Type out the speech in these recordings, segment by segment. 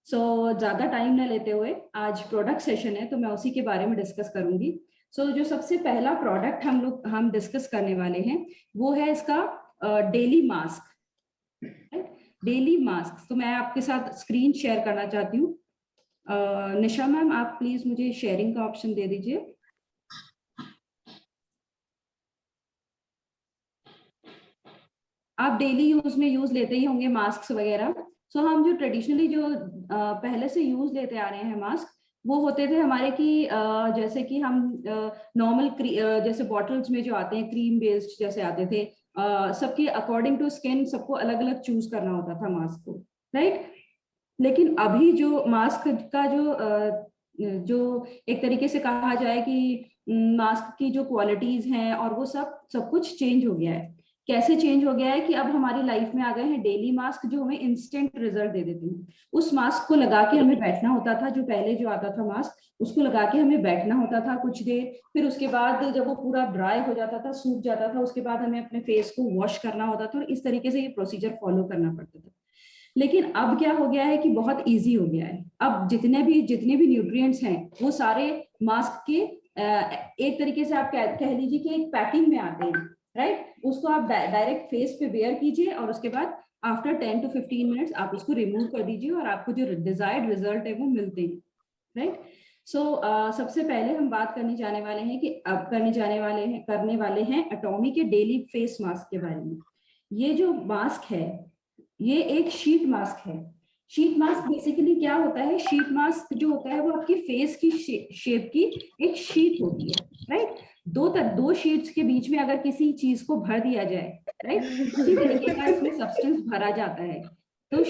ज़्यादा टाइम न लेते हुए आज प्रोडक्ट सेशन है तो मैं उसी के बारे में डिस्कस करूंगी। जो सबसे पहला प्रोडक्ट हम डिस्कस करने वाले हैं वो है इसका डेली मास्क। डेली मास्क तो मैं आपके साथ स्क्रीन शेयर करना चाहती हूँ। निशा मैम, आप प्लीज मुझे शेयरिंग का ऑप्शन दे दीजिए। आप डेली यूज में लेते ही होंगे मास्क वगैरह। हम जो ट्रेडिशनली जो पहले से यूज लेते आ रहे हैं मास्क, वो होते थे हमारे कि जैसे कि हम नॉर्मल जैसे बॉटल्स में जो आते हैं क्रीम बेस्ड जैसे आते थे, सबके अकॉर्डिंग टू स्किन सबको अलग अलग चूज करना होता था मास्क को, राइट। लेकिन अभी जो मास्क का जो एक तरीके से कहा जाए कि मास्क की जो क्वालिटीज हैं और वो सब कुछ चेंज हो गया है। कैसे चेंज हो गया है कि अब हमारी लाइफ में आ गए हैं डेली मास्क जो हमें इंस्टेंट रिजल्ट दे देते हैं। उस मास्क को लगा के हमें बैठना होता था, जो पहले जो आता था मास्क उसको लगा के हमें बैठना होता था कुछ देर, फिर उसके बाद जब वो पूरा ड्राई हो जाता था, सूख जाता था, उसके बाद हमें अपने फेस को वॉश करना होता था और इस तरीके से ये प्रोसीजर फॉलो करना पड़ता था। लेकिन अब क्या हो गया है कि बहुत इजी हो गया है। अब जितने भी न्यूट्रिएंट्स हैं वो सारे मास्क के एक तरीके से आप कह लीजिए कि एक पैकिंग में आते हैं, राइट। उसको आप डायरेक्ट फेस पे वेयर कीजिए और उसके बाद आफ्टर 10 to 15 मिनट्स आप उसको रिमूव कर दीजिए और आपको जो डिजायर्ड रिजल्ट है वो मिलते हैं, राइट। सबसे पहले हम बात करने वाले हैं एटॉमी के डेली फेस मास्क के बारे में। ये जो मास्क है ये एक शीट मास्क है। शीट मास्क बेसिकली क्या होता है? शीट मास्क जो होता है वो आपकी फेस की शेप की एक शीट होती है, राइट। दो शीट्स के बीच में अगर किसी चीज को भर दिया जाए, राइट, उसी तरीके का इसमें सब्सटेंस भरा जाता है। तो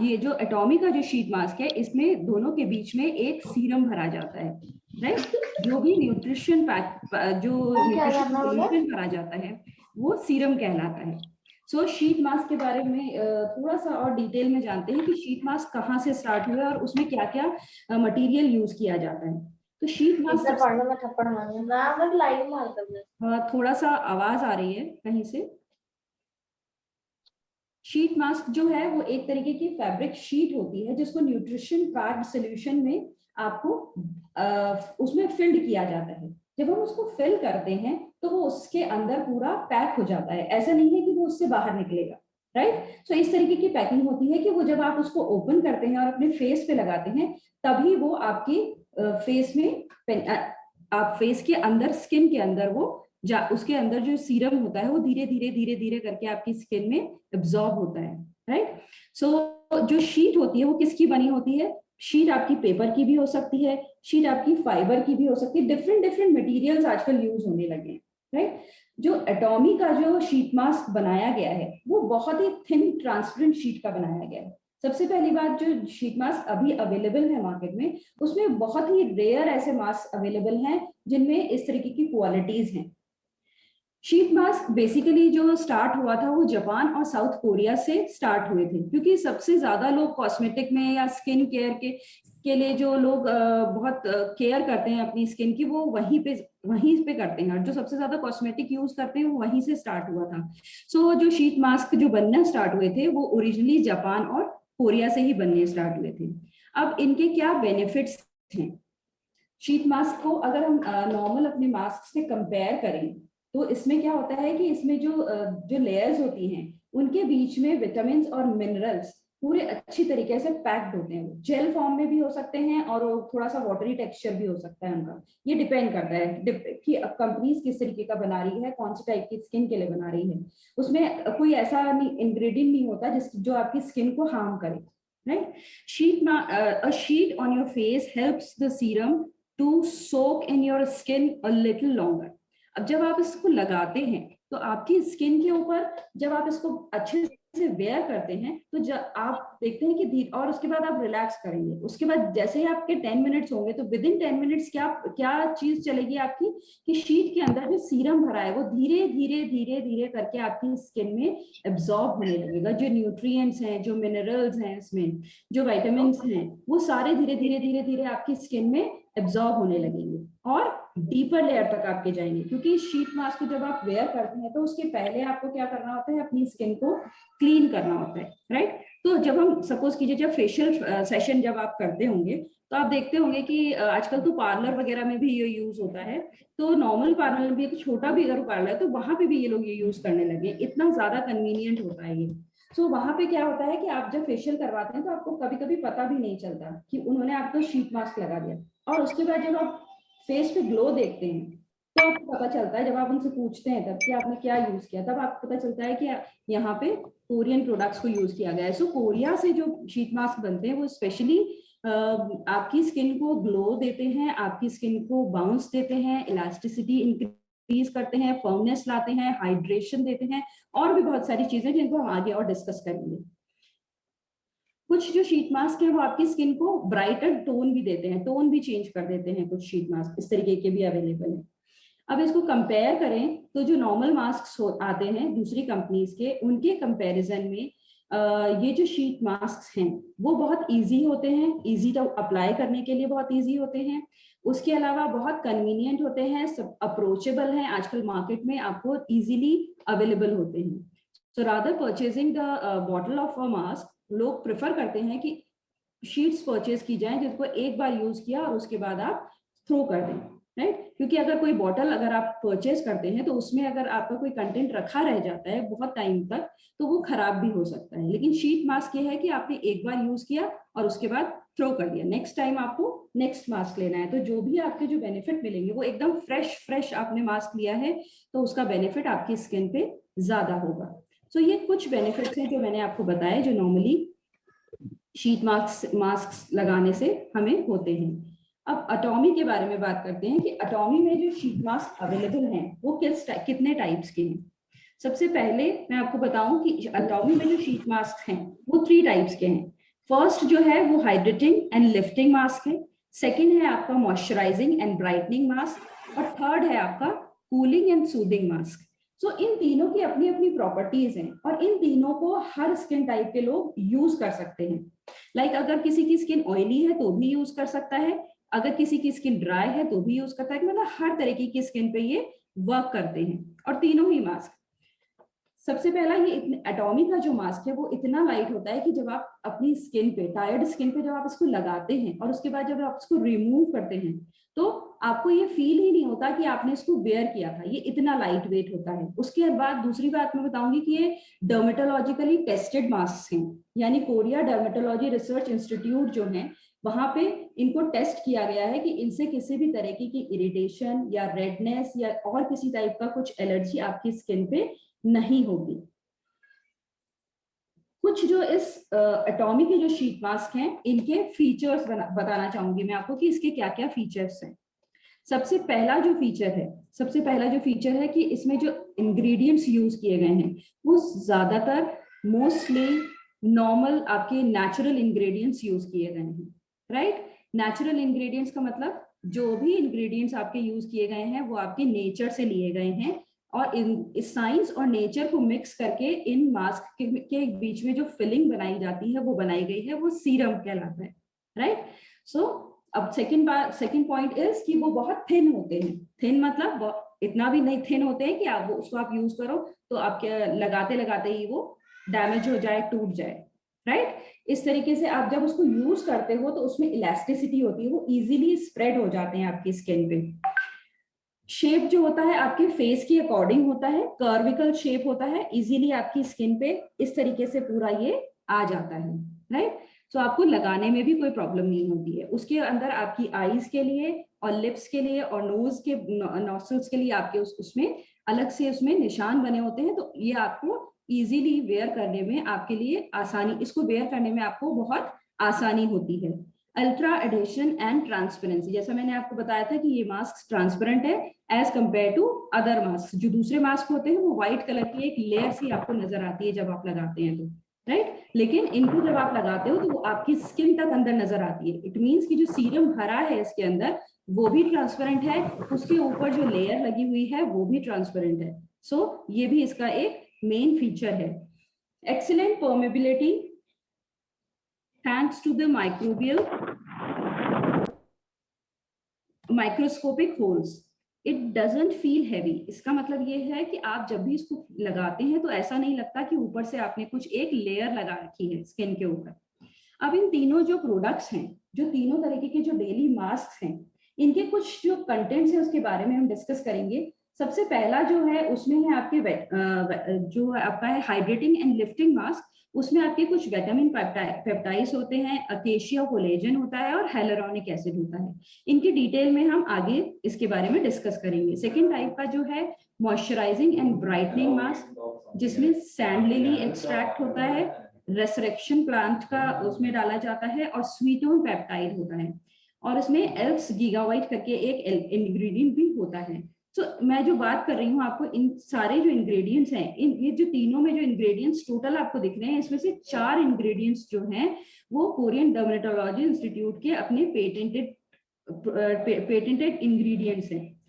ये जो एटॉमी का जो शीट मास्क है इसमें दोनों के बीच में एक सीरम भरा जाता है, राइट। जो भी न्यूट्रिशन सोल्यूशन भरा जाता है वो सीरम कहलाता है। शीट मास्क के बारे में थोड़ा सा और डिटेल में जानते हैं कि शीट मास्क कहाँ से स्टार्ट हुआ और उसमें क्या क्या मटेरियल यूज किया जाता है। तो शीट मास्क थोड़ा सा आवाज आ रही है कहीं से। शीट मास्क जो है वो एक तरीके की फैब्रिक शीट होती है जिसको न्यूट्रिशन पैक्ड सॉल्यूशन में आपको उसमें फिल्ड किया जाता है। जब हम उसको फिल करते हैं तो वो उसके अंदर पूरा पैक हो जाता है, ऐसा नहीं है कि वो उससे बाहर निकलेगा, राइट। इस तरीके की पैकिंग होती है कि वो जब आप उसको ओपन करते हैं और अपने फेस पे लगाते हैं तभी वो आपकी फेस में आप फेस के अंदर स्किन के अंदर वो उसके अंदर जो सीरम होता है वो धीरे धीरे करके आपकी स्किन में एब्जॉर्ब होता है, राइट। जो शीट होती है वो किसकी बनी होती है? शीट आपकी पेपर की भी हो सकती है, शीट आपकी फाइबर की भी हो सकती है। डिफरेंट मटेरियल्स आजकल यूज होने लगे हैं, राइट। जो एटॉमी का जो शीट मास्क बनाया गया है वो बहुत ही थिन ट्रांसपेरेंट शीट का बनाया गया है। सबसे पहली बात, जो शीट मास्क अभी अवेलेबल है मार्केट में उसमें बहुत ही रेयर ऐसे मास्क अवेलेबल हैं जिनमें इस तरीके की क्वालिटीज हैं। शीट मास्क बेसिकली जो स्टार्ट हुआ था वो जापान और साउथ कोरिया से स्टार्ट हुए थे, क्योंकि सबसे ज्यादा लोग कॉस्मेटिक में या स्किन केयर के लिए जो लोग बहुत केयर करते हैं अपनी स्किन की वो वहीं पे करते हैं, और जो सबसे ज्यादा कॉस्मेटिक यूज करते हैं वो वहीं से स्टार्ट हुआ था। जो शीट मास्क जो बनना स्टार्ट हुए थे वो ओरिजिनली जापान और कोरिया से ही बनने स्टार्ट हुए थे। अब इनके क्या बेनिफिट्स हैं? शीट मास्क को अगर हम नॉर्मल अपने मास्क से कंपेयर करें तो इसमें क्या होता है कि इसमें जो लेयर्स होती हैं उनके बीच में विटामिन और मिनरल्स पूरे अच्छी तरीके से पैक्ड होते हैं। जेल फॉर्म में भी हो सकते हैं और थोड़ा सा वाटरी टेक्सचर भी हो सकता है उनका। ये डिपेंड करता है कि कंपनीज किस तरीके का बना रही है, कौन सी टाइप की स्किन के लिए बना रही है। उसमें कोई ऐसा इंग्रेडिएंट नहीं होता जो आपकी स्किन को हार्म करे, right. A sheet on your face helps the serum to soak in your skin a little longer. अब जब आप इसको लगाते हैं तो आपकी स्किन के ऊपर जब आप इसको अच्छे से वेयर करते हैं तो जब आप देखते हैं कि और उसके बाद आप रिलैक्स करेंगे, उसके बाद जैसे ही आपके 10 मिनट्स होंगे तो विद इन 10 मिनट्स क्या चीज चलेगी आपकी कि शीट के अंदर जो सीरम भरा है वो धीरे करके आपकी स्किन में एब्जॉर्ब होने लगेगा। जो न्यूट्रिएंट्स हैं, जो मिनरल्स हैं, इसमें जो विटामिन हैं वो सारे धीरे धीरे आपकी स्किन में एब्जॉर्ब होने लगेंगे और डीपर लेयर तक आपके जाएंगे, क्योंकि शीट मास्क को जब आप वेयर करते हैं तो उसके पहले आपको क्या करना होता है, अपनी स्किन को क्लीन करना होता है, राइट। तो जब हम सपोज कीजिए जब फेशियल सेशन जब आप करते होंगे तो आप देखते होंगे कि आजकल तो पार्लर वगैरह में भी ये यूज होता है, तो नॉर्मल पार्लर में भी, एक छोटा भी अगर पार्लर है तो वहां पे भी ये लोग ये यूज करने लगे, इतना ज्यादा कन्वीनियंट होता है ये। सो वहां पे क्या होता है कि आप जब फेशियल करवाते हैं तो आपको कभी कभी पता भी नहीं चलता कि उन्होंने आपको शीट मास्क लगा दिया, और उसके बाद जब आप फेस पे ग्लो देखते हैं तो आपको पता चलता है, जब आप उनसे पूछते हैं तब कि आपने क्या यूज किया, तब आपको पता चलता है कि यहाँ पे कोरियन प्रोडक्ट्स को यूज किया गया है। सो कोरिया से जो शीट मास्क बनते हैं वो स्पेशली आपकी स्किन को ग्लो देते हैं, आपकी स्किन को बाउंस देते हैं, इलास्टिसिटी इंक्रीज करते हैं, फर्मनेस लाते हैं, हाइड्रेशन देते हैं, और भी बहुत सारी चीजें जिनको हम आगे और डिस्कस करेंगे। कुछ जो शीट मास्क है वो आपकी स्किन को ब्राइटर टोन भी देते हैं, टोन भी चेंज कर देते हैं, कुछ शीट मास्क इस तरीके के भी अवेलेबल है। अब इसको कंपेयर करें तो जो नॉर्मल मास्क आते हैं दूसरी कंपनीज के, उनके कंपैरिजन में ये जो शीट मास्क हैं वो बहुत इजी होते हैं, इजी टू अप्लाई करने के लिए बहुत इजी होते हैं, उसके अलावा बहुत कन्वीनियंट होते हैं, सब अप्रोचेबल हैं, आजकल मार्केट में आपको इजीली अवेलेबल होते हैं। So rather purchasing the bottle of a mask, लोग प्रेफर करते हैं कि शीट्स परचेज की जाए जिसको एक बार यूज किया और उसके बाद आप थ्रो कर दें, राइट। क्योंकि अगर कोई बॉटल अगर आप परचेज करते हैं तो उसमें अगर आपका कोई कंटेंट रखा रह जाता है बहुत टाइम तक तो वो खराब भी हो सकता है, लेकिन शीट मास्क ये है कि आपने एक बार यूज किया और उसके बाद थ्रो कर दिया, नेक्स्ट टाइम आपको नेक्स्ट मास्क लेना है, तो जो भी आपके जो बेनिफिट मिलेंगे वो एकदम फ्रेश आपने मास्क लिया है तो उसका बेनिफिट आपकी स्किन पे ज्यादा होगा। सो ये कुछ बेनिफिट्स हैं जो मैंने आपको बताया जो नॉर्मली शीट मास्क लगाने से हमें होते हैं। अब अटॉमी के बारे में बात करते हैं कि अटॉमी में जो शीट मास्क अवेलेबल हैं वो कितने टाइप्स के हैं। सबसे पहले मैं आपको बताऊं कि अटॉमी में जो शीट मास्क हैं वो 3 टाइप्स के हैं। फर्स्ट जो है वो हाइड्रेटिंग एंड लिफ्टिंग मास्क है, सेकेंड है आपका मॉइस्चराइजिंग एंड ब्राइटनिंग मास्क, और थर्ड है आपका कूलिंग एंड सूदिंग मास्क। सो इन तीनों की अपनी अपनी प्रॉपर्टीज हैं और इन तीनों को हर स्किन टाइप के लोग यूज कर सकते हैं। लाइक अगर किसी की स्किन ऑयली है तो भी यूज कर सकता है, अगर किसी की स्किन ड्राई है तो भी यूज करता है, मतलब हर तरीके की स्किन पे ये वर्क करते हैं। और तीनों ही मास्क, सबसे पहला ये एटॉमी का जो मास्क है वो इतना लाइट होता है कि जब आप अपनी स्किन पे, टायर्ड स्किन पे जब आप इसको लगाते हैं और उसके बाद जब आप इसको रिमूव करते हैं तो आपको ये फील ही नहीं होता कि आपने इसको वेयर किया था, ये इतना लाइट वेट होता है। उसके बाद दूसरी बात मैं बताऊंगी कि ये डर्मेटोलॉजिकली टेस्टेड मास्क हैं, यानी कोरिया डर्मेटोलॉजी रिसर्च इंस्टीट्यूट जो है वहां पे इनको टेस्ट किया गया है कि इनसे किसी भी तरीके की इरिटेशन या रेडनेस या और किसी टाइप का कुछ एलर्जी आपकी स्किन पे नहीं होगी। कुछ जो इस एटॉमी के जो शीट मास्क हैं इनके फीचर्स बताना चाहूंगी मैं आपको कि इसके क्या क्या फीचर्स हैं। सबसे पहला जो फीचर है कि इसमें जो इंग्रेडिएंट्स यूज किए गए हैं वो ज्यादातर मोस्टली नॉर्मल आपके नेचुरल इंग्रेडिएंट्स यूज किए गए हैं, राइट। नेचुरल इंग्रेडिएंट्स का मतलब जो भी इंग्रेडिएंट्स आपके यूज किए गए हैं वो आपके नेचर से लिए गए हैं, और इस साइंस और नेचर को मिक्स करके इन मास्क के बीच में जो फिलिंग बनाई जाती है वो बनाई गई है, वो सीरम कहलाता है, राइट। सो अब सेकंड पॉइंट इज कि वो बहुत थिन होते हैं। थिन मतलब इतना भी नहीं थिन होते हैं कि आप उसको आप यूज करो तो आपके लगाते लगाते ही वो डैमेज हो जाए, टूट जाए, राइट। इस तरीके से आप जब उसको यूज करते हो तो उसमें इलास्टिसिटी होती है, वो इजीली स्प्रेड हो जाते हैं आपकी स्किन पे। शेप जो होता है आपके फेस के अकॉर्डिंग होता है, कर्विकल शेप होता है, इजीली आपकी स्किन पे इस तरीके से पूरा ये आ जाता है, राइट। तो आपको लगाने में भी कोई प्रॉब्लम नहीं होती है। उसके अंदर आपकी आईज के लिए और लिप्स के लिए और नोज के नॉस्ट्रल्स के लिए आपके उसमें अलग से उसमें निशान बने होते हैं, तो ये आपको इजीली वेयर करने में आपके लिए आसानी, इसको वेयर करने में आपको बहुत आसानी होती है। अल्ट्रा एडेशन एंड ट्रांसपेरेंसी, जैसा मैंने आपको बताया था कि ये मास्क ट्रांसपेरेंट है as compare to other mask. जो दूसरे मास्क होते हैं वो व्हाइट कलर की एक लेयर सी आपको नजर आती है जब आप लगाते हैं तो, राइट। लेकिन इनको जब आप लगाते हो तो वो आपकी स्किन तक अंदर नजर आती है। इट मीन्स कि जो सीरम भरा है इसके अंदर वो भी ट्रांसपेरेंट है, उसके ऊपर जो लेयर लगी हुई है वो भी ट्रांसपेरेंट है। सो ये भी इसका एक मेन फीचर है। Excellent permeability thanks to the microscopic holes. It doesn't feel heavy. इसका मतलब ये है कि आप जब भी इसको लगाते हैं तो ऐसा नहीं लगता कि ऊपर से आपने कुछ एक लेयर लगा रखी है स्किन के ऊपर। अब इन तीनों जो प्रोडक्ट्स हैं, जो तीनों तरीके के जो डेली मास्क हैं, इनके कुछ जो कंटेंट्स हैं उसके बारे में हम डिस्कस करेंगे। सबसे पहला जो है उसमें है आपके जो आपका है हाइड्रेटिंग एंड लिफ्टिंग मास्क। उसमें आपके कुछ विटामिन पेप्टाइड्स होते हैं, अकेशिया कोलेजन होता है और हाइलुरोनिक एसिड होता है। इनकी डिटेल में हम आगे इसके बारे में डिस्कस करेंगे। सेकेंड टाइप का जो है मॉइस्चराइजिंग एंड ब्राइटनिंग मास्क, जिसमें सैंड लिली एक्सट्रैक्ट होता है, रेसरेक्शन प्लांट का उसमें डाला जाता है और स्वीटोन पेप्टाइड होता है, और इसमें एल्प्स गीगावाइट करके एक इंग्रेडिएंट भी होता है। तो मैं जो बात कर रही हूँ आपको, इन सारे जो इंग्रेडिएंट्स हैं, इन ये जो तीनों में जो इंग्रेडिएंट्स टोटल आपको दिख रहे हैं, इसमें से 4 इंग्रेडिएंट्स जो हैं वो कोरियन डर्मेटोलॉजी इंस्टीट्यूट के अपने पेटेंटेड इंग्रेडिएंट्स हैं।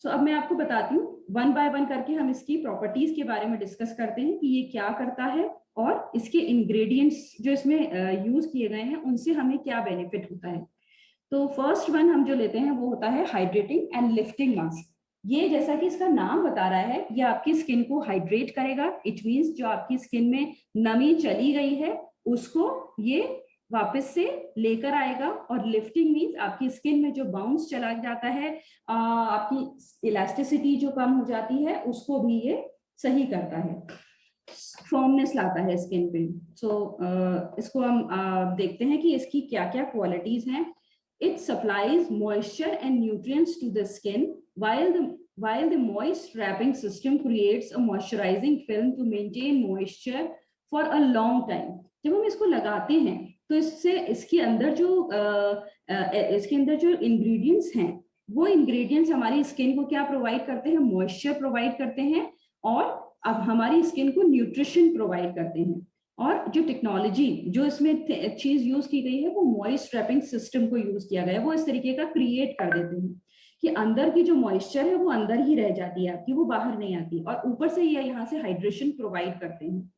सो अब मैं आपको बताती हूँ वन बाय वन करके, हम इसकी प्रॉपर्टीज के बारे में डिस्कस करते हैं कि ये क्या करता है और इसके इंग्रेडिएंट्स जो इसमें यूज किए गए हैं उनसे हमें क्या बेनिफिट होता है। तो फर्स्ट वन हम जो लेते हैं वो होता है हाइड्रेटिंग एंड लिफ्टिंग मास्क। ये जैसा कि इसका नाम बता रहा है, ये आपकी स्किन को हाइड्रेट करेगा। इट मींस जो आपकी स्किन में नमी चली गई है उसको ये वापस से लेकर आएगा, और लिफ्टिंग मींस आपकी स्किन में जो बाउंस चला जाता है, आपकी इलास्टिसिटी जो कम हो जाती है उसको भी ये सही करता है, फॉर्मनेस लाता है स्किन पे। इसको हम देखते हैं कि इसकी क्या क्या क्वालिटीज हैं। It supplies moisture and nutrients to the skin while the moist wrapping system creates a moisturizing film to maintain moisture for a long time. जब हम इसको लगाते हैं तो इससे इसके अंदर जो इंग्रेडिएंट्स हैं वो इंग्रेडिएंट्स हमारी स्किन को क्या प्रोवाइड करते हैं, मॉइस्चर प्रोवाइड करते हैं, और अब हमारी स्किन को न्यूट्रिशन प्रोवाइड करते हैं। और जो टेक्नोलॉजी जो इसमें चीज यूज की गई है वो मॉइस्ट ट्रैपिंग सिस्टम को यूज किया गया है। वो इस तरीके का क्रिएट कर देते हैं कि अंदर की जो मॉइस्चर है वो अंदर ही रह जाती है आपकी, वो बाहर नहीं आती, और ऊपर से ये यहाँ से हाइड्रेशन प्रोवाइड करते हैं।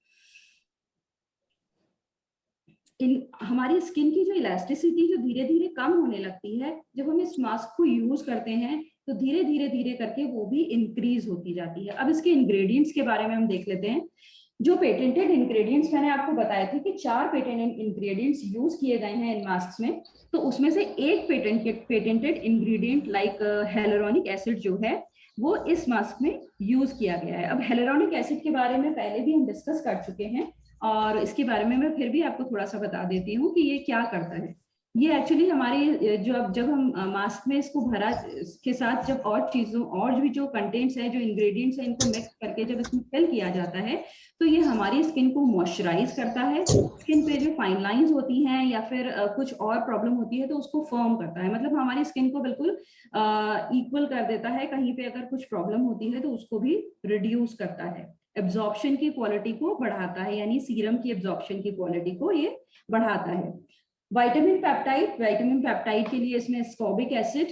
हमारी स्किन की जो इलास्टिसिटी जो धीरे धीरे कम होने लगती है जब हम इस मास्क को यूज करते हैं, तो धीरे धीरे करके वो भी इंक्रीज होती जाती है। अब इसके इंग्रेडिएंट्स के बारे में हम देख लेते हैं। जो पेटेंटेड इंग्रेडिएंट्स मैंने आपको बताए थे कि 4 पेटेंटेड इंग्रेडिएंट्स यूज किए गए हैं इन मास्क में, तो उसमें से एक patented ingredient like hyaluronic acid जो है वो इस मास्क में यूज किया गया है। अब हाइलुरोनिक एसिड के बारे में पहले भी हम डिस्कस कर चुके हैं, और इसके बारे में मैं फिर भी आपको थोड़ा सा बता देती हूँ कि ये क्या करता है। ये एक्चुअली हमारी जब हम मास्क में इसको भरा के साथ जब और चीजों और भी जो कंटेंट्स है, जो इंग्रेडिएंट्स है, इनको मिक्स करके जब इसमें फिल किया जाता है तो ये हमारी स्किन को मॉइस्चराइज करता है। स्किन पे जो फाइन लाइंस होती हैं या फिर कुछ और प्रॉब्लम होती है तो उसको फर्म करता है, मतलब हमारी स्किन को बिल्कुल इक्वल कर देता है। कहीं पे अगर कुछ प्रॉब्लम होती है तो उसको भी रिड्यूस करता है। एब्जॉर्प्शन की क्वालिटी को बढ़ाता है, यानी सीरम की एब्जॉर्प्शन की क्वालिटी को ये बढ़ाता है। विटामिन पेप्टाइड के लिए इसमें स्कॉबिक एसिड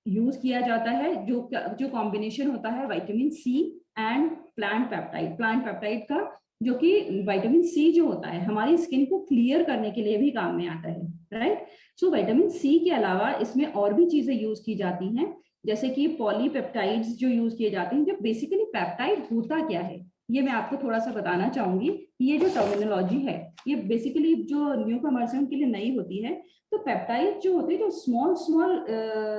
यूज किया जाता है, जो कॉम्बिनेशन होता है vitamin C and plant peptide का, जो कि विटामिन सी जो होता है हमारी स्किन को क्लियर करने के लिए भी काम में आता है, राइट। सो विटामिन सी के अलावा इसमें और भी चीजें यूज की जाती हैं, जैसे कि पॉलीपेप्टाइड्स जो यूज किए जाते हैं। जो बेसिकली पेप्टाइड होता क्या है ये मैं आपको थोड़ा सा बताना चाहूंगी। ये जो टर्मिनोलॉजी है ये बेसिकली जो न्यू कमर्स उनके लिए नई होती है। तो पेप्टाइड जो होते हैं, जो स्मॉल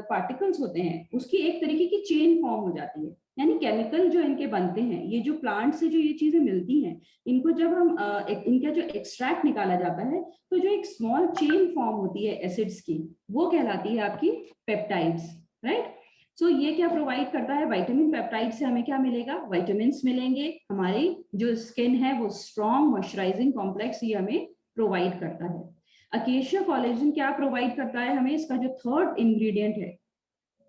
पार्टिकल्स होते हैं, उसकी एक तरीके की चेन फॉर्म हो जाती है, यानी केमिकल जो इनके बनते हैं, ये जो प्लांट से जो ये चीजें मिलती हैं, इनको जब हम इनका जो एक्सट्रैक्ट निकाला जाता है तो जो एक स्मॉल चेन फॉर्म होती है एसिड्स की, वो कहलाती है आपकी पेप्टाइड्स, राइट। सो ये क्या प्रोवाइड करता है, विटामिन पेप्टाइड से हमें क्या मिलेगा, विटामिन्स मिलेंगे, हमारी जो स्किन है वो स्ट्रॉन्ग मॉइस्चराइजिंग कॉम्प्लेक्स ये हमें प्रोवाइड करता है। अकेशिया कोलेजन क्या प्रोवाइड करता है हमें, इसका जो थर्ड इंग्रेडिएंट है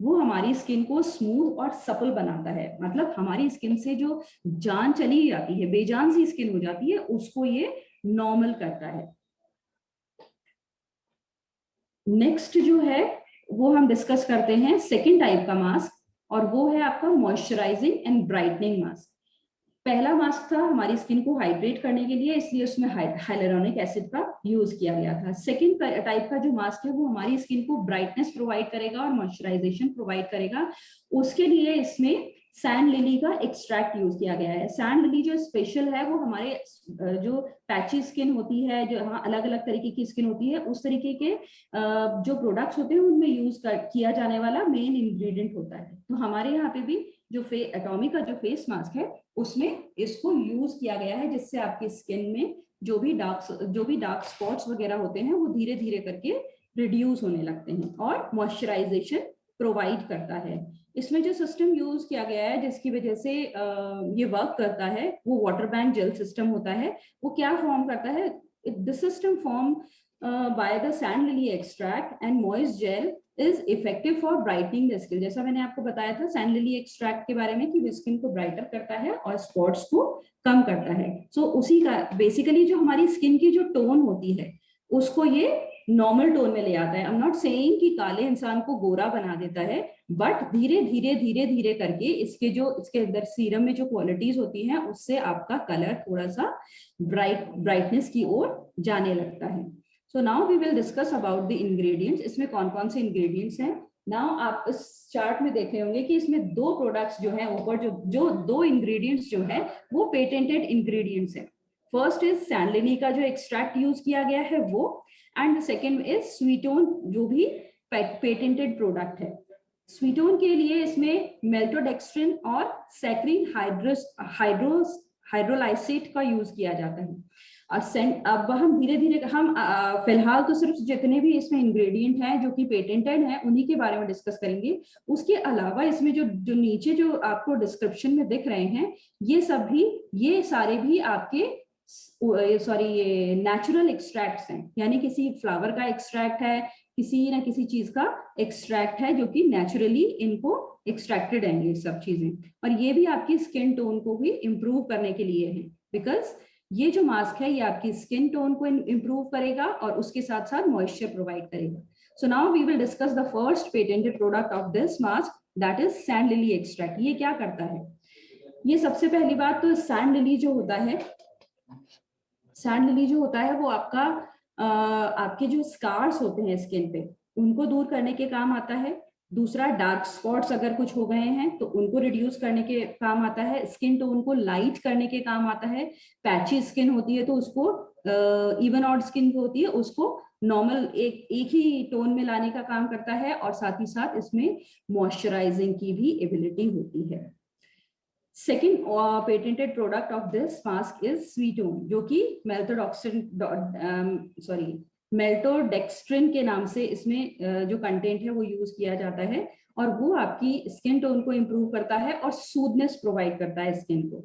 वो हमारी स्किन को स्मूथ और सपल बनाता है, मतलब हमारी स्किन से जो जान चली जाती है, बेजान सी स्किन हो जाती है, उसको ये नॉर्मल करता है। नेक्स्ट जो है वो हम डिस्कस करते हैं सेकेंड टाइप का मास्क, और वो है आपका मॉइस्चराइजिंग एंड ब्राइटनिंग मास्क। पहला मास्क था हमारी स्किन को हाइड्रेट करने के लिए, इसलिए उसमें हाइलुरोनिक एसिड का यूज किया गया था। सेकंड टाइप का जो मास्क है वो हमारी स्किन को ब्राइटनेस प्रोवाइड करेगा और मॉइस्चराइजेशन प्रोवाइड करेगा। उसके लिए इसमें सैंड लिली का एक्सट्रैक्ट यूज किया गया है। सैंड लिली जो स्पेशल है वो हमारे जो पैची स्किन होती है, जो हाँ अलग अलग तरीके की स्किन होती है, उस तरीके के जो प्रोडक्ट्स होते हैं उनमें यूज किया जाने वाला मेन इंग्रेडिएंट होता है। तो हमारे यहाँ पे भी जो एटॉमिक का जो फेस मास्क है उसमें इसको यूज किया गया है, जिससे आपकी स्किन में जो भी डार्क स्पॉट्स वगैरह होते हैं वो धीरे धीरे करके रिड्यूस होने लगते हैं और मॉइस्चराइजेशन प्रोवाइड करता है। इसमें जो सिस्टम यूज किया गया है जिसकी वजह से ये वर्क करता है वो वाटर बैंक जेल सिस्टम होता है। वो क्या फॉर्म करता है, this system form by the sand lily extract and moist gel is effective for brightening the skin. जैसा मैंने आपको बताया था सैंड लिली एक्सट्रैक्ट के बारे में कि स्किन को ब्राइटर करता है और स्पॉट्स को कम करता है। सो उसी का बेसिकली जो हमारी स्किन की जो टोन होती है उसको ये नॉर्मल टोन में ले आता है। आई एम नॉट सेइंग कि काले इंसान को गोरा बना देता है, बट धीरे धीरे धीरे धीरे करके इसके अंदर सीरम में जो क्वालिटीज होती हैं उससे आपका कलर थोड़ा सा ब्राइटनेस की ओर जाने लगता है। So now we will discuss about the ingredients. इसमें कौन कौन से इंग्रेडिएंट्स हैं। नाउ आप इस चार्ट में देख रहे होंगे कि इसमें दो प्रोडक्ट्स जो हैं ऊपर जो दो इंग्रेडिएंट्स जो है वो पेटेंटेड इंग्रेडिएंट्स हैं। फर्स्ट इज सैंड लिली का जो एक्सट्रैक्ट यूज किया गया है वो, एंड सेकेंड इज स्वीटोन जो भी पेटेंटेड प्रोडक्ट है। स्वीटोन के लिए इसमें मेल्टोडेक्स्ट्रिन और सैक्रिन हाइड्रोलाइसेट का यूज किया जाता है। अब हम धीरे धीरे फिलहाल तो सिर्फ जितने भी इसमें इंग्रेडिएंट हैं जो कि पेटेंटेड हैं उन्हीं के बारे में डिस्कस करेंगे। उसके अलावा इसमें जो नीचे जो आपको डिस्क्रिप्शन में दिख रहे हैं ये सारे भी आपके ये नेचुरल एक्सट्रैक्ट्स हैं, यानी किसी फ्लावर का एक्सट्रैक्ट है, किसी ना किसी चीज का एक्सट्रैक्ट है जो कि नेचुरली इनको एक्सट्रैक्टेड है ये सब चीजें। और ये भी आपकी स्किन टोन को भी इम्प्रूव करने के लिए है, बिकॉज ये जो मास्क है ये आपकी स्किन टोन को इम्प्रूव करेगा और उसके साथ साथ मॉइस्चर प्रोवाइड करेगा। So now we will discuss the first patented product of this mask, that is sand lily extract. ये क्या करता है, ये सबसे पहली बात तो सैंड लिली जो होता है वो आपके जो स्कार्स होते हैं स्किन पे उनको दूर करने के काम आता है। दूसरा, डार्क स्पॉट्स अगर कुछ हो गए हैं तो उनको रिड्यूस करने के काम आता है। स्किन टोन को लाइट करने के काम आता है। पैची स्किन होती है तो उसको इवन ऑड स्किन होती है उसको नॉर्मल एक ही टोन में लाने का काम करता है, और साथ ही साथ इसमें मॉइस्चराइजिंग की भी एबिलिटी होती है। Second patented product of this mask is Sweetone, जो कि मेल्टोडेक्स्ट्रिन के नाम से इसमें जो कंटेंट है वो यूज किया जाता है, और वो आपकी स्किन टोन को इम्प्रूव करता है और सूदनेस प्रोवाइड करता है स्किन को,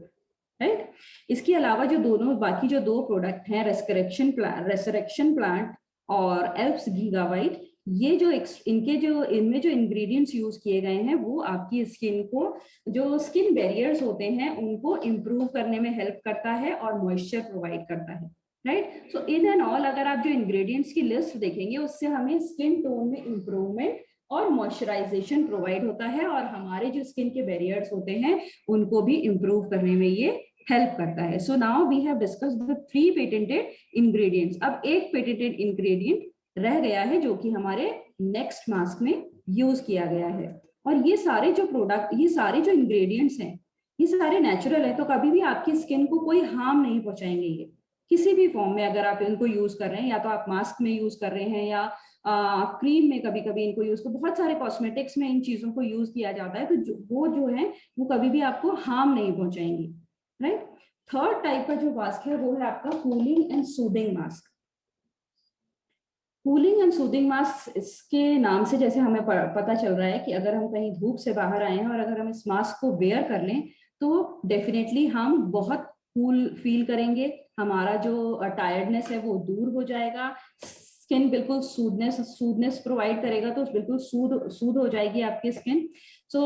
राइट। इसके अलावा जो बाकी जो दो प्रोडक्ट हैं, रेसरेक्शन प्लांट और एल्प्स गीगावाइट, ये जो इनमें जो इंग्रेडिएंट्स यूज किए गए हैं वो आपकी स्किन को, जो स्किन बैरियर्स होते हैं उनको इम्प्रूव करने में हेल्प करता है और मॉइस्चर प्रोवाइड करता है, right. So in and all अगर आप जो इंग्रेडिएंट्स की लिस्ट देखेंगे उससे हमें स्किन टोन में इम्प्रूवमेंट और मॉइस्चराइजेशन प्रोवाइड होता है, और हमारे जो स्किन के बैरियर्स होते हैं उनको भी इम्प्रूव करने में ये हेल्प करता है। So now we have discussed the 3 patented ingredients. अब एक पेटेंटेड इंग्रेडिएंट रह गया है जो कि हमारे नेक्स्ट मास्क में यूज किया गया है, और ये सारे जो इंग्रेडिएंट्स हैं ये सारे नेचुरल है, तो कभी भी आपकी स्किन को कोई हार्म नहीं पहुंचाएंगे ये किसी भी फॉर्म में। अगर आप इनको यूज कर रहे हैं, या तो आप मास्क में यूज कर रहे हैं या क्रीम में कभी कभी इनको यूज कर, बहुत सारे कॉस्मेटिक्स में इन चीजों को यूज किया जाता है, तो वो जो है वो कभी भी आपको हार्म नहीं पहुंचाएंगे, राइट। थर्ड टाइप का जो मास्क है वो है आपका cooling and soothing mask. Cooling and soothing mask, इसके नाम से जैसे हमें पता चल रहा है कि अगर हम कहीं धूप से बाहर आए हैं और अगर हम इस मास्क को वेयर कर लें तो डेफिनेटली हम बहुत कूल फील करेंगे, हमारा जो टायर्डनेस है वो दूर हो जाएगा, स्किन बिल्कुल सूदनेस प्रोवाइड करेगा, तो बिल्कुल सूद हो जाएगी आपकी स्किन। सो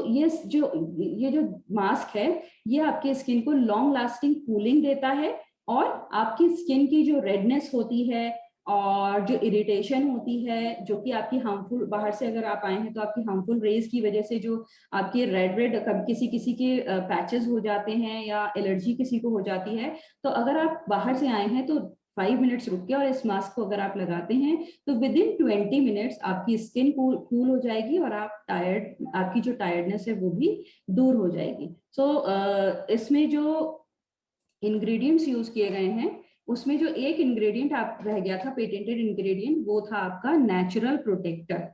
ये जो मास्क है ये आपकी स्किन को लॉन्ग लास्टिंग कूलिंग देता है, और आपकी स्किन की जो रेडनेस होती है और जो इरिटेशन होती है, जो कि आपकी हार्मफुल, बाहर से अगर आप आए हैं तो आपकी हार्मफुल रेज की वजह से जो आपके रेड रेड किसी किसी के पैचेस हो जाते हैं या एलर्जी किसी को हो जाती है, तो अगर आप बाहर से आए हैं तो 5 मिनट्स रुक के और इस मास्क को अगर आप लगाते हैं तो विद इन 20 मिनट्स आपकी स्किन कूल हो जाएगी और आपकी जो टायर्डनेस है वो भी दूर हो जाएगी। इसमें जो इंग्रेडिएंट्स यूज किए गए हैं उसमें जो एक इंग्रेडिएंट आप रह गया था पेटेंटेड इंग्रेडिएंट, वो था आपका नेचुरल प्रोटेक्टर।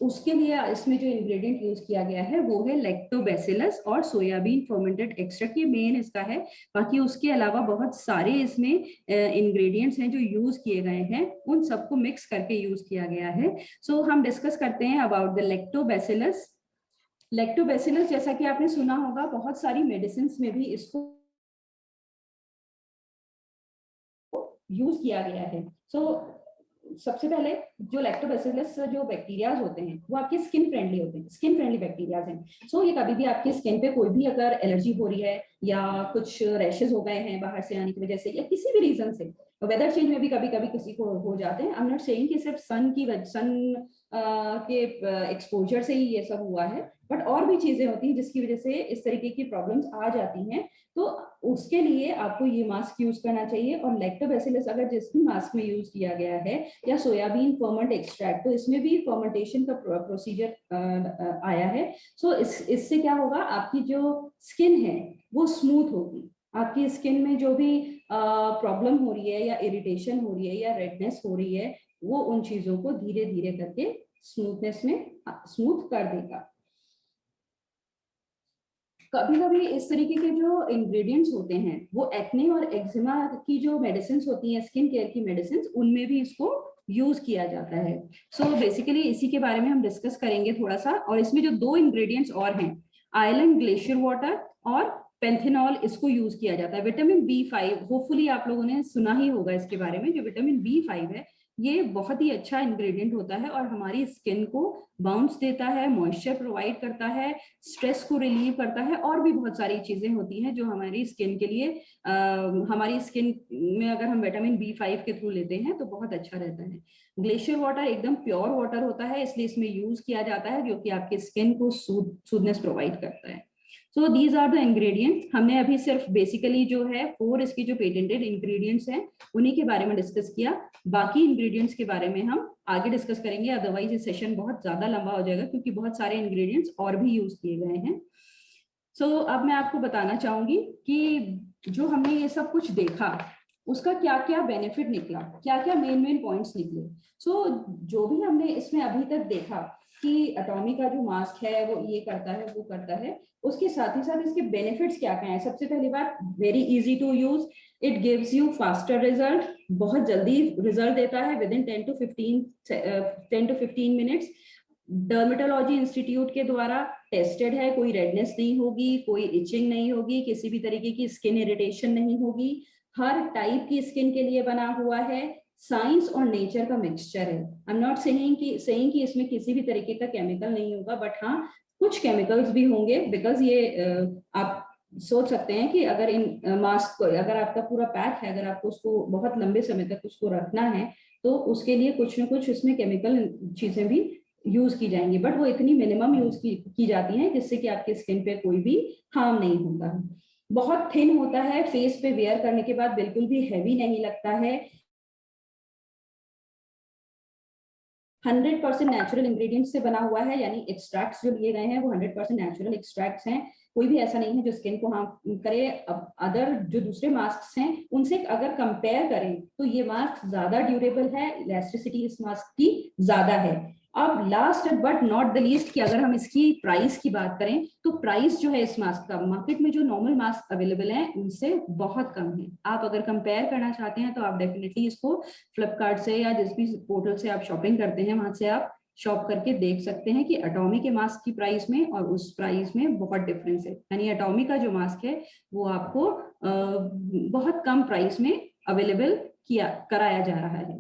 उसके लिए इसमें जो इंग्रेडिएंट यूज किया गया है वो है लैक्टोबैसिलस और सोयाबीन फर्मेंटेड एक्सट्रैक्ट, ये मेन इसका है। बाकी उसके अलावा बहुत सारे इसमें इंग्रेडिएंट्स हैं जो यूज किए गए हैं, उन सबको मिक्स करके यूज किया गया है। हम डिस्कस करते हैं अबाउट द लैक्टोबैसिलस। लैक्टोबैसिलस जैसा कि आपने सुना होगा बहुत सारी मेडिसिन में भी इसको यूज किया गया है। सबसे पहले जो लैक्टोबैसिलस जो बैक्टीरियाज होते हैं वो आपके स्किन फ्रेंडली होते हैं, स्किन फ्रेंडली बैक्टीरियाज हैं। ये कभी भी आपकी स्किन पे कोई भी अगर एलर्जी हो रही है या कुछ रैशेज हो गए हैं बाहर से आने की वजह से या किसी भी रीजन से, वेदर चेंज में भी कभी कभी किसी को हो जाते हैं। आई एम नॉट सेइंग कि सिर्फ सन के एक्सपोजर से ही ये सब हुआ है, बट और भी चीजें होती हैं जिसकी वजह से इस तरीके की प्रॉब्लम्स आ जाती हैं। तो उसके लिए आपको ये मास्क यूज करना चाहिए। और लैक्टोबैसिलस अगर जिस भी मास्क में यूज किया गया है या सोयाबीन फर्मेंट एक्सट्रैक्ट, तो इसमें भी फर्मेंटेशन का प्रोसीजर आया है। इससे क्या होगा, आपकी जो स्किन है वो स्मूथ होगी। आपकी स्किन में जो भी प्रॉब्लम हो रही है या इरिटेशन हो रही है या रेडनेस हो रही है, वो उन चीजों को धीरे धीरे करके स्मूथनेस में स्मूथ कर देगा। कभी कभी इस तरीके के जो इंग्रेडिएंट्स होते हैं वो एक्ने और एक्जिमा की जो मेडिसिन होती हैं, स्किन केयर की मेडिसिन, उनमें भी इसको यूज किया जाता है। बेसिकली इसी के बारे में हम डिस्कस करेंगे थोड़ा सा। और इसमें जो 2 इंग्रेडिएंट्स और हैं, आयरलैंड ग्लेशियर वाटर और पेंथेनॉल, इसको यूज किया जाता है। विटामिन B5, होपफुली आप लोगों ने सुना ही होगा इसके बारे में। जो विटामिन B5 है ये बहुत ही अच्छा इंग्रेडिएंट होता है और हमारी स्किन को बाउंस देता है, मॉइस्चर प्रोवाइड करता है, स्ट्रेस को रिलीव करता है, और भी बहुत सारी चीजें होती हैं जो हमारी स्किन के लिए हमारी स्किन में अगर हम विटामिन B5 के थ्रू लेते हैं तो बहुत अच्छा रहता है। ग्लेशियर वाटर एकदम प्योर वाटर होता है, इसलिए इसमें यूज किया जाता है, जो कि आपकी स्किन को सूदनेस प्रोवाइड करता है। These are the ingredients. हमने अभी सिर्फ बेसिकली जो है 4 इसकी जो पेटेंटेड इंग्रेडिएंट्स हैं उन्हीं के बारे में डिस्कस किया। बाकी इंग्रेडिएंट्स के बारे में हम आगे डिस्कस करेंगे, अदरवाइज ये सेशन बहुत ज्यादा लंबा हो जाएगा क्योंकि बहुत सारे इंग्रेडिएंट्स और भी यूज किए गए हैं। अब मैं आपको बताना चाहूंगी कि जो हमने ये सब कुछ देखा उसका क्या क्या बेनिफिट निकला, क्या क्या मेन पॉइंट्स निकले। जो भी हमने इसमें अभी तक देखा कि एटॉमी का जो मास्क है वो ये करता है वो करता है, उसके साथ ही साथ इसके बेनिफिट्स क्या क्या है। सबसे पहली बात, very easy to use, it gives you faster result, बहुत जल्दी रिजल्ट देता है within 10 to 15 minutes. Dermatology institute के द्वारा टेस्टेड है, कोई रेडनेस नहीं होगी, कोई इचिंग नहीं होगी, किसी भी तरीके की स्किन इरिटेशन नहीं होगी, हर टाइप की स्किन के लिए बना हुआ है, साइंस और नेचर का मिक्सचर है। आई एम नॉट सेइंग कि इसमें किसी भी तरीके का केमिकल नहीं होगा, बट हाँ कुछ केमिकल्स भी होंगे, बिकॉज ये आप सोच सकते हैं कि अगर इन मास्क को, अगर आपका पूरा पैक है, अगर आपको उसको बहुत लंबे समय तक उसको रखना है तो उसके लिए कुछ न कुछ इसमें केमिकल चीजें भी यूज की जाएंगी, बट वो इतनी मिनिमम यूज की जाती है जिससे कि आपकी स्किन पे कोई भी हार्म नहीं होता है। बहुत थिन होता है, फेस पे वेयर करने के बाद बिल्कुल भी हैवी नहीं लगता है। 100% नेचुरल इंग्रेडिएंट से बना हुआ है, यानी एक्सट्रैक्ट्स जो लिए गए हैं वो 100% नेचुरल एक्सट्रैक्ट्स हैं। कोई भी ऐसा नहीं है जो स्किन को हार्म करे। अब अदर जो दूसरे मास्क हैं उनसे अगर कंपेयर करें तो ये मास्क ज्यादा ड्यूरेबल है, इलास्टिसिटी इस मास्क की ज्यादा है। अब last but not the least कि अगर हम इसकी प्राइस की बात करें तो प्राइस जो है इस मास्क का मार्केट में जो नॉर्मल मास्क अवेलेबल है उनसे बहुत कम है। आप अगर कंपेयर करना चाहते हैं तो आप डेफिनेटली इसको फ्लिपकार्ट से या जिस भी पोर्टल से आप शॉपिंग करते हैं वहां से आप शॉप करके देख सकते हैं कि एटॉमी के मास्क की प्राइस में और उस प्राइस में बहुत डिफरेंस है। यानी एटॉमी का जो मास्क है वो आपको बहुत कम प्राइस में अवेलेबल कराया जा रहा है।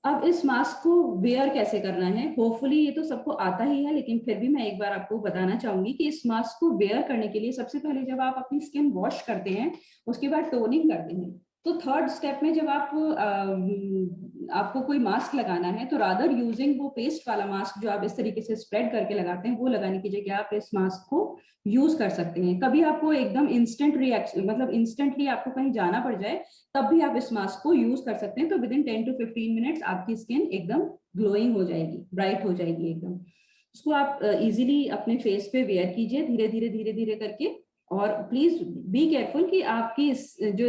अब इस मास्क को वेयर कैसे करना है, होपफुली ये तो सबको आता ही है, लेकिन फिर भी मैं एक बार आपको बताना चाहूंगी कि इस मास्क को वेयर करने के लिए सबसे पहले जब आप अपनी स्किन वॉश करते हैं उसके बाद टोनिंग करते हैं, तो थर्ड स्टेप में जब आप आपको कोई मास्क लगाना है तो रादर यूजिंग वो पेस्ट वाला मास्क जो आप इस तरीके से स्प्रेड करके लगाते हैं, वो लगाने की जगह आप इस मास्क को यूज कर सकते हैं। कभी आपको एकदम इंस्टेंट रिएक्शन, मतलब इंस्टेंटली आपको कहीं जाना पड़ जाए, तब भी आप इस मास्क को यूज कर सकते हैं। तो विद इन 10 to 15 मिनट्स आपकी स्किन एकदम ग्लोइंग हो जाएगी, ब्राइट हो जाएगी एकदम। उसको आप इजीली अपने फेस पे वेयर कीजिए, धीरे धीरे धीरे धीरे करके। और प्लीज बी केयरफुल कि आपकी जो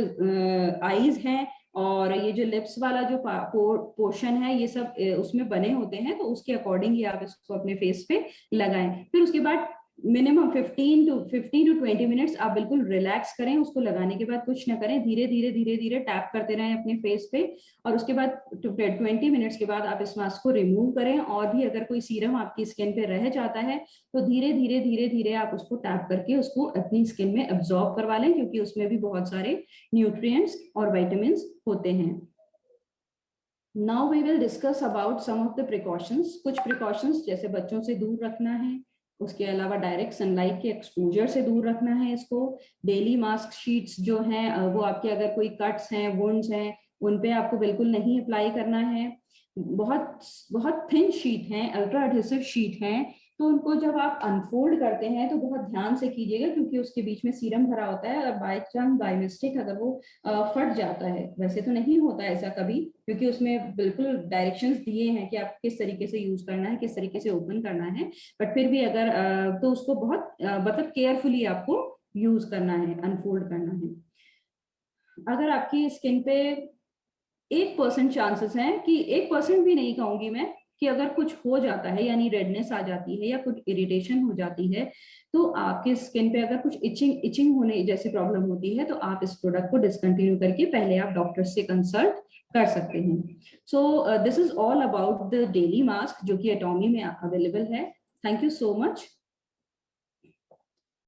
आईज हैं और ये जो लिप्स वाला जो पोर्शन है, ये सब उसमें बने होते हैं, तो उसके अकॉर्डिंग ही आप इसको अपने फेस पे लगाएं। फिर उसके बाद मिनिमम 15 to 20 मिनट्स आप बिल्कुल रिलैक्स करें। उसको लगाने के बाद कुछ ना करें, धीरे धीरे धीरे धीरे टैप करते रहें अपने फेस पे। और उसके बाद 20 मिनट्स के बाद आप इस मास्क को रिमूव करें। और भी अगर कोई सीरम आपकी स्किन पे रह जाता है तो धीरे धीरे धीरे धीरे आप उसको टैप करके उसको अपनी स्किन में एब्जॉर्ब करवा लें, क्योंकि उसमें भी बहुत सारे न्यूट्रिएंट्स और विटामिन्स होते हैं। Now we will discuss about some of the precautions. कुछ प्रिकॉशंस जैसे बच्चों से दूर रखना है, उसके अलावा डायरेक्ट सनलाइट के एक्सपोजर से दूर रखना है इसको। डेली मास्क शीट्स जो हैं वो आपके अगर कोई कट्स हैं, वुंड्स हैं, उन पे आपको बिल्कुल नहीं अप्लाई करना है। बहुत बहुत थिन शीट हैं, अल्ट्रा एडहेसिव शीट हैं, तो उनको जब आप अनफोल्ड करते हैं तो बहुत ध्यान से कीजिएगा, क्योंकि उसके बीच में सीरम भरा होता है और बाय चांस बाय मिस्टेक अगर वो फट जाता है, वैसे तो नहीं होता ऐसा कभी, क्योंकि उसमें बिल्कुल डायरेक्शंस दिए हैं कि आप किस तरीके से यूज करना है, किस तरीके से ओपन करना है। बट फिर भी अगर तो उसको बहुत मतलब केयरफुली आपको यूज करना है, अनफोल्ड करना है। अगर आपकी स्किन पे 1% चांसेस हैं, कि 1% भी नहीं कहूंगी मैं, कि अगर कुछ हो जाता है यानी रेडनेस आ जाती है या कुछ इरिटेशन हो जाती है, तो आपके स्किन पे अगर कुछ इचिंग इचिंग होने जैसी प्रॉब्लम होती है, तो आप इस प्रोडक्ट को डिसकंटिन्यू करके पहले आप डॉक्टर से कंसल्ट कर सकते हैं। So this is all about the daily mask जो कि एटॉमी में अवेलेबल है। Thank you so much.